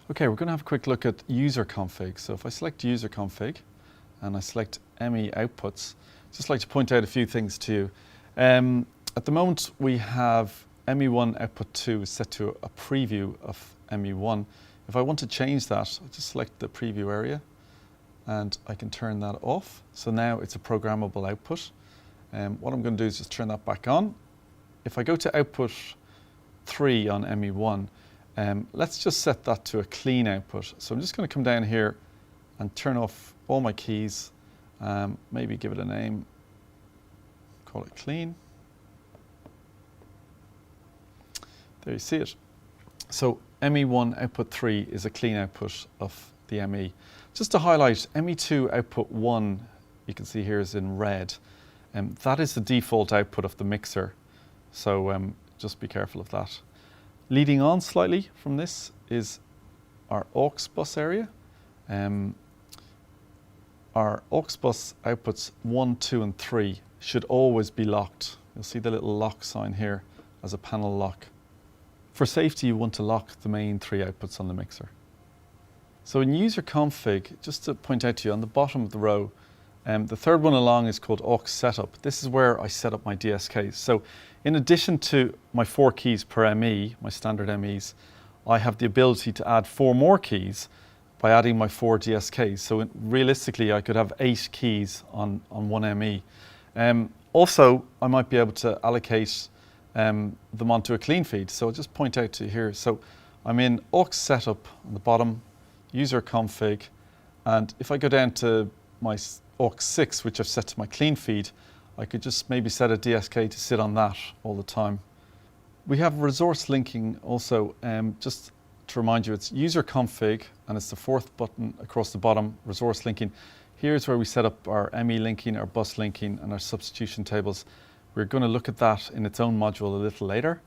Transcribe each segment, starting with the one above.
Okay, we're going to have a quick look at user config. So if I select user config and I select ME outputs, I'd just like to point out a few things to you. At the moment we have ME1 output 2 is set to a preview of ME1. If I want to change that, I just select the preview area and I can turn that off. So now it's a programmable output. What I'm going to do is just turn that back on. If I go to output 3 on ME1, let's just set that to a clean output. So I'm just going to come down here and turn off all my keys, maybe give it a name, call it clean. There you see it. So ME1 output 3 is a clean output of the ME. Just to highlight, ME2 output 1, you can see here is in red. That is the default output of the mixer. So just be careful of that. Leading on slightly from this is our aux bus area. Our aux bus outputs 1, 2 and 3 should always be locked. You'll see the little lock sign here as a panel lock. For safety, you want to lock the main 3 outputs on the mixer. So in user config, just to point out to you on the bottom of the row, the third one along is called aux setup. This is where I set up my DSKs. So in addition to my 4 keys per ME, my standard MEs, I have the ability to add 4 more keys by adding my 4 DSKs. So realistically, I could have 8 keys on one ME. Also, I might be able to allocate them onto a clean feed. So I'll just point out to you here. So I'm in aux setup on the bottom, user config, and if I go down to my aux 6, which I've set to my clean feed, I could just maybe set a DSK to sit on that all the time. We have resource linking also, just to remind you, it's user config and it's the 4th button across the bottom, resource linking. Here's where we set up our ME linking, our bus linking and our substitution tables. We're going to look at that in its own module a little later.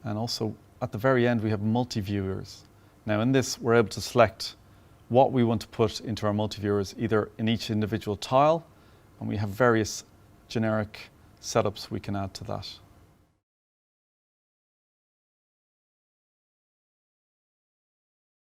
And also at the very end we have multi-viewers. Now in this we're able to select what we want to put into our multi-viewers either in each individual tile, and we have various generic setups we can add to that.